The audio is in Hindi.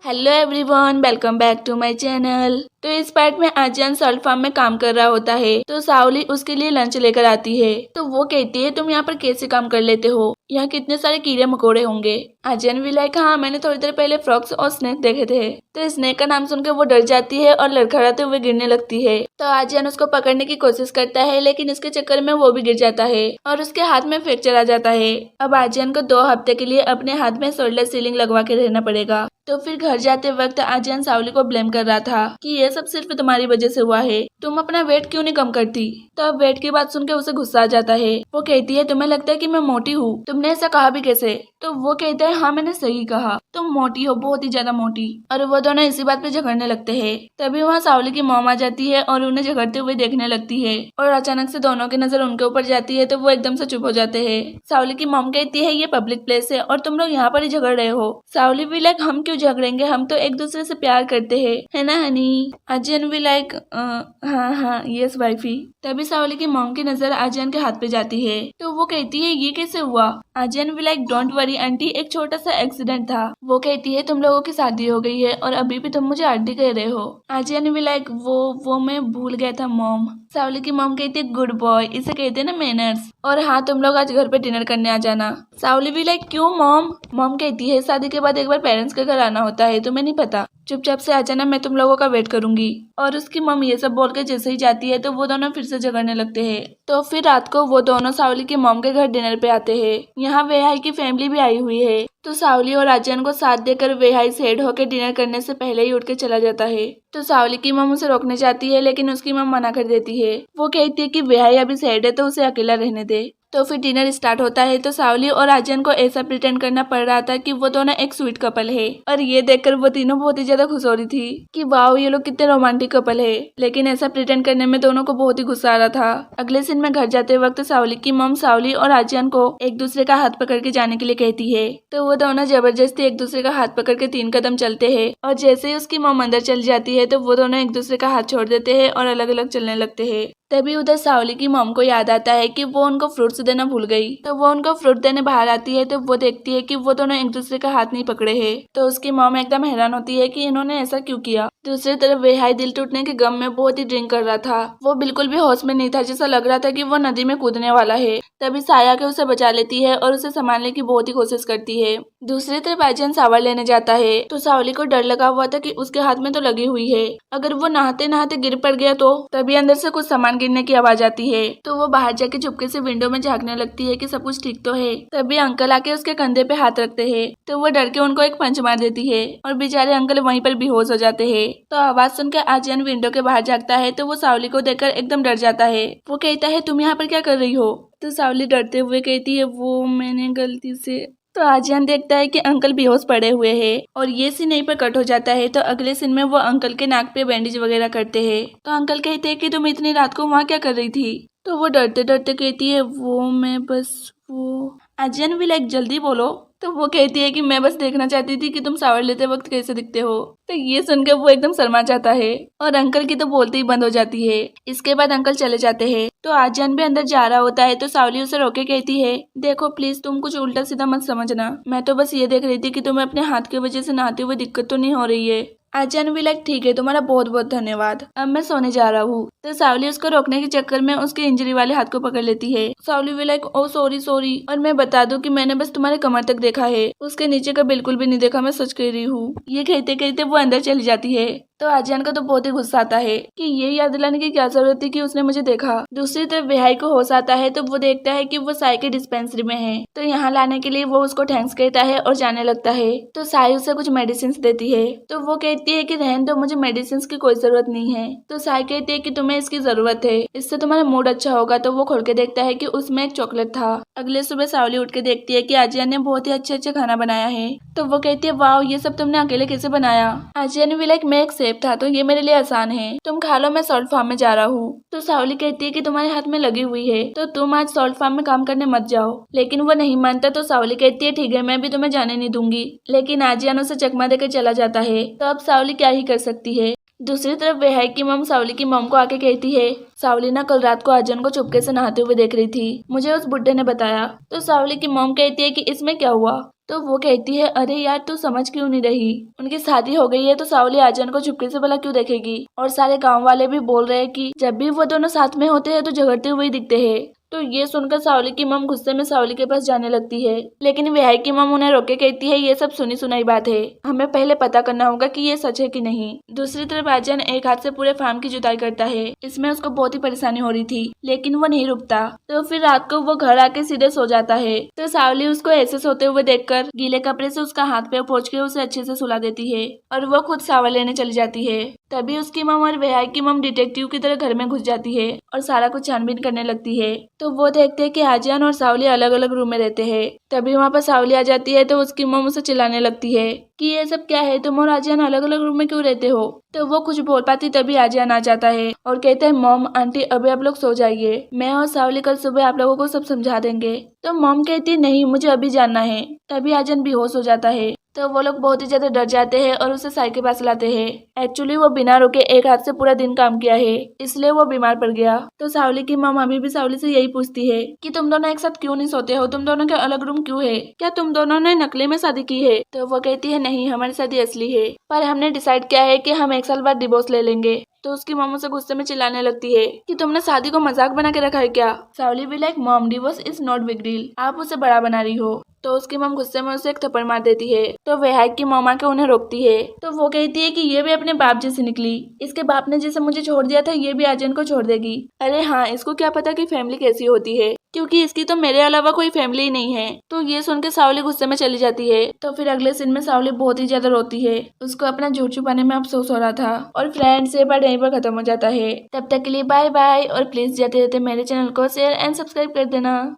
Hello everyone, welcome back to my channel. तो इस पार्ट में आजियान सॉल्ट फार्म में काम कर रहा होता है तो सावली उसके लिए लंच लेकर आती है। तो वो कहती है तुम यहाँ पर कैसे काम कर लेते हो, यहाँ कितने सारे कीड़े मकोड़े होंगे। आजियान भी लाइक हाँ, मैंने थोड़ी देर पहले फ्रॉग्स और स्नेक देखे थे। तो स्नेक का नाम सुनकर वो डर जाती है और लड़खड़ाते हुए गिरने लगती है। तो आजियान उसको पकड़ने की कोशिश करता है लेकिन इसके चक्कर में वो भी गिर जाता है और उसके हाथ में फ्रैक्चर आ जाता है। अब आजियान को 2 हफ्ते के लिए अपने हाथ में शोल्डर सीलिंग लगवा के रहना पड़ेगा। तो फिर घर जाते वक्त आजियान सावली को ब्लेम कर रहा था कि ये सब सिर्फ तुम्हारी वजह से हुआ है, तुम अपना वेट क्यों नहीं कम करती। तो अब वेट की बात सुनकर उसे गुस्सा आ जाता है। वो कहती है तुम्हें लगता है कि मैं मोटी हूँ, तुमने ऐसा कहा भी कैसे। तो वो कहता है हाँ मैंने सही कहा, तुम मोटी हो, बहुत ही ज्यादा मोटी। और वो दोनों इसी बात पे झगड़ने लगते हैं। तभी वहाँ सावली की मॉम आ जाती है और उन्हें झगड़ते हुए देखने लगती है और अचानक से दोनों की नजर उनके ऊपर जाती है तो वो एकदम से चुप हो जाते हैं। सावली की मॉम कहती है ये पब्लिक प्लेस है और तुम लोग यहाँ पर ही झगड़ रहे हो। सावली भी लाइक हम क्यों झगड़ेंगे, हम तो एक दूसरे से प्यार करते हैं, है ना हनी। आजियान भी लाइक हाँ हाँ यस वाइफी। तभी सावली की मॉम की नजर आजियान के हाथ पे जाती है तो वो कहती है ये कैसे हुआ। आजियान भी लाइक डोंट वरी आंटी, एक छोटा सा एक्सीडेंट था। वो कहती है तुम लोगों की शादी हो गई है और अभी भी तुम मुझे आंटी कह रहे हो। आजियान भी लाइक वो मैं भूल गया था मॉम। सावली की मॉम कहती है गुड बॉय, इसे कहते हैं ना मैनर्स। और हाँ तुम लोग आज घर पे डिनर करने आ जाना। सावली भी लाइक क्यों मॉम। मॉम कहती है शादी के बाद एक बार पेरेंट्स के घर आना होता है, तुम्हें नहीं पता, चुपचाप से आ जाना, मैं तुम लोगों का वेट करूंगी। और उसकी मम ये सब बोल के जैसे ही जाती है तो वो दोनों फिर से झगड़ने लगते हैं। तो फिर रात को वो दोनों सावली की मॉम के घर डिनर पे आते हैं। यहाँ वेहाई की फैमिली भी आई हुई है। तो सावली और आजियान को साथ देकर वेहाई सेड होकर डिनर करने से पहले ही उठ के चला जाता है। तो सावली की मम उसे रोकने चाहती है लेकिन उसकी मम मना कर देती है। वो कहती है कि वेहाई अभी सैड है तो उसे अकेला रहने दे। तो फिर डिनर स्टार्ट होता है तो सावली और आजियान को ऐसा प्रिटेंड करना पड़ रहा था कि वो दोनों एक स्वीट कपल है और ये देखकर वो तीनों बहुत ही ज्यादा खुश हो रही थी कि वाओ ये लोग कितने रोमांटिक कपल है। लेकिन ऐसा प्रिटेंड करने में दोनों को बहुत ही गुस्सा आ रहा था। अगले सीन में घर जाते वक्त सावली की मम सावली और आजियान को एक दूसरे का हाथ पकड़ के जाने के लिए कहती है। तो वो दोनों जबरदस्ती एक दूसरे का हाथ पकड़ के 3 कदम चलते हैं और जैसे ही उसकी मम अंदर चली जाती है तो वो दोनों एक दूसरे का हाथ छोड़ देते हैं और अलग अलग चलने लगते हैं। तभी उधर सावली की मॉम को याद आता है कि वो उनको फ्रूट्स देना भूल गई। तो वो उनको फ्रूट देने बाहर आती है तो वो देखती है कि वो दोनों एक दूसरे का हाथ नहीं पकड़े हैं। तो उसकी मॉम एकदम हैरान होती है कि इन्होंने ऐसा क्यों किया। दूसरी तरफ वेहाई दिल टूटने के गम में बहुत ही ड्रिंक कर रहा था। वो बिल्कुल भी होश में नहीं था, जैसा लग रहा था कि वो नदी में कूदने वाला है। तभी साया के उसे बचा लेती है और उसे संभालने की बहुत ही कोशिश करती है। दूसरी तरफ आजियान शावर लेने जाता है तो सावली को डर लगा हुआ था कि उसके हाथ में तो लगी हुई है, अगर वो नहाते नहाते गिर पड़ गया तो। तभी अंदर से कुछ सामान गिरने की आवाज आती है तो वो बाहर जाके चुपके से विंडो में झांकने लगती है कि सब कुछ ठीक तो है। तभी अंकल आके उसके कंधे पे हाथ रखते हैं तो वो डर के उनको एक पंच मार देती है और बेचारे अंकल वहीं पर बेहोश हो जाते हैं। तो आवाज सुनकर आजियान विंडो के बाहर झांकता है तो वो सावली को देखकर एकदम डर जाता है। वो कहता है तुम यहाँ पर क्या कर रही हो। तो सावली डरते हुए कहती है वो मैंने गलती से। तो आजियान देखता है कि अंकल बेहोश पड़े हुए हैं और ये सीन यहीं पर कट हो जाता है। तो अगले सीन में वो अंकल के नाक पे बैंडेज वगैरह करते हैं। तो अंकल कहते हैं कि तुम इतनी रात को वहाँ क्या कर रही थी। तो वो डरते डरते कहती है वो मैं बस वो। आजियान भी लाइक जल्दी बोलो। तो वो कहती है कि मैं बस देखना चाहती थी कि तुम शावर लेते वक्त कैसे दिखते हो। तो ये सुनकर वो एकदम शर्मा जाता है और अंकल की तो बोलते ही बंद हो जाती है। इसके बाद अंकल चले जाते हैं। तो आजियान भी अंदर जा रहा होता है तो सावली उसे रोके कहती है देखो प्लीज तुम कुछ उल्टा सीधा मत समझना, मैं तो बस ये देख रही थी कि तुम्हें अपने हाथ की वजह से नहाते हुए दिक्कत तो नहीं हो रही है। आजियान भी लाइक ठीक है, तुम्हारा बहुत बहुत धन्यवाद, अब मैं सोने जा रहा हूँ। तो सावली उसको रोकने के चक्कर में उसके इंजरी वाले हाथ को पकड़ लेती है। सावली भी लाइक ओ सॉरी सॉरी, और मैं बता दूं कि मैंने बस तुम्हारे कमर तक देखा है, उसके नीचे का बिल्कुल भी नहीं देखा, मैं सच कह रही हूँ। ये कहते कहते वो अंदर चली जाती है। तो आजियान को तो बहुत ही गुस्सा आता है कि ये याद दिलाने की क्या जरूरत थी कि उसने मुझे देखा। दूसरी तरफ वेहाई को होश आता है तो वो देखता है कि वो साई के डिस्पेंसरी में है। तो यहाँ लाने के लिए वो उसको थैंक्स कहता है और जाने लगता है। तो साई उसे कुछ मेडिसिन देती है तो वो कहती है कि रहने दो, मुझे मेडिसिन की कोई जरूरत नहीं है। तो साई कहती है कि तुम्हें इसकी जरूरत है, इससे तुम्हारा मूड अच्छा होगा। तो वो खोल के देखता है कि उसमें एक चॉकलेट था। अगले सुबह सावली उठ के देखती है कि आजियान ने बहुत ही अच्छे खाना बनाया है। तो वो कहती है वाह ये सब तुमने अकेले कैसे बनाया। आजियान भी लाइक मैं एक सेफ था तो ये मेरे लिए आसान है, तुम खा लो, मैं सॉल्ट फार्म में जा रहा हूँ। तो सावली कहती है कि तुम्हारे हाथ में लगी हुई है तो तुम आज सॉल्ट फार्म में काम करने मत जाओ। लेकिन वो नहीं मानता तो सावली कहती है ठीक है मैं भी तुम्हें जाने नहीं दूंगी। लेकिन आजियान उसे चकमा देकर चला जाता है। तो अब सावली क्या ही कर सकती है। दूसरी तरफ वेहाई की मम सावली की मम को आके कहती है सावली ना कल रात को आजियान को चुपके से नहाते हुए देख रही थी, मुझे उस बुड्ढे ने बताया। तो सावली की मम कहती है कि इसमें क्या हुआ। तो वो कहती है अरे यार तू समझ क्यों नहीं रही, उनकी शादी हो गई है तो सावली आर्यन को चुपके से भला क्यों देखेगी। और सारे गांव वाले भी बोल रहे हैं कि जब भी वो दोनों साथ में होते हैं तो झगड़ते हुए दिखते हैं। तो ये सुनकर सावली की मम गुस्से में सावली के पास जाने लगती है, लेकिन विहाई की मम उन्हें रोके कहती है ये सब सुनी सुनाई बात है, हमें पहले पता करना होगा कि ये सच है कि नहीं। दूसरी तरफ आर्यन एक हाथ से पूरे फार्म की जुताई करता है, इसमें उसको बहुत ही परेशानी हो रही थी, लेकिन वो नहीं रुकता। तो फिर रात को वो घर आके सीधे सो जाता है। तो सावली उसको ऐसे सोते हुए देखकर गीले कपड़े से उसका हाथ पैर पोंछ के उसे अच्छे से सुला देती है और वो खुद शावर लेने चली जाती है। तभी उसकी मम और विहाई की मम डिटेक्टिव की तरह घर में घुस जाती है और सारा कुछ छानबीन करने लगती है। तो वो देखते हैं कि आर्यन और सावली अलग अलग रूम में रहते हैं। तभी वहाँ पर सावली आ जाती है तो उसकी मम उसे चिल्लाने लगती है कि ये सब क्या है, तुम और आर्यन अलग अलग रूम में क्यों रहते हो। तो वो कुछ बोल पाती तभी आर्यन आ जाता है और कहते हैं मॉम आंटी अभी आप लोग सो जाइए, मैं और सावली कल सुबह आप लोगों को सब समझा देंगे। तो मॉम कहती है नहीं मुझे अभी जानना है। तभी आर्यन बेहोश हो जाता है। तो वो लोग बहुत ही ज्यादा डर जाते हैं और उसे साई के पास लाते हैं। एक्चुअली वो बिना रुके एक हाथ से पूरा दिन काम किया है, इसलिए वो बीमार पड़ गया। तो सावली की मम अभी भी सावली से यही पूछती है कि तुम दोनों एक साथ क्यों नहीं सोते हो, तुम दोनों के अलग रूम क्यों है, क्या तुम दोनों ने नकली में शादी की है। तो वो कहती है नहीं हमारी शादी असली है, पर हमने डिसाइड किया है कि हम 1 साल बाद डिवोर्स ले लेंगे। तो उसकी मम उसे गुस्से में चिल्लाने लगती है कि तुमने शादी को मजाक बना के रखा है क्या। सावली भी like mom divorce is not big deal, आप उसे बड़ा बना रही हो। तो उसकी मम गुस्से में उसे एक थप्पड़ मार देती है। तो विहायक की मम आके उन्हें रोकती है। तो वो कहती है कि ये भी अपने बाप जैसी निकली, इसके बाप ने जैसे मुझे छोड़ दिया था ये भी आर्यन को छोड़ देगी। अरे हाँ इसको क्या पता कि फैमिली कैसी होती है, क्योंकि इसकी तो मेरे अलावा कोई फैमिली ही नहीं है। तो ये सुन के सावली गुस्से में चली जाती है। तो फिर अगले सीन में सावली बहुत ही ज्यादा रोती है, उसको अपना झूठ छुपाने में अफसोस हो रहा था। और फ्रेंड्स ये पार्ट यहीं पर खत्म हो जाता है। तब तक के लिए बाय बाय और प्लीज जाते जाते मेरे चैनल को शेयर एंड सब्सक्राइब कर देना।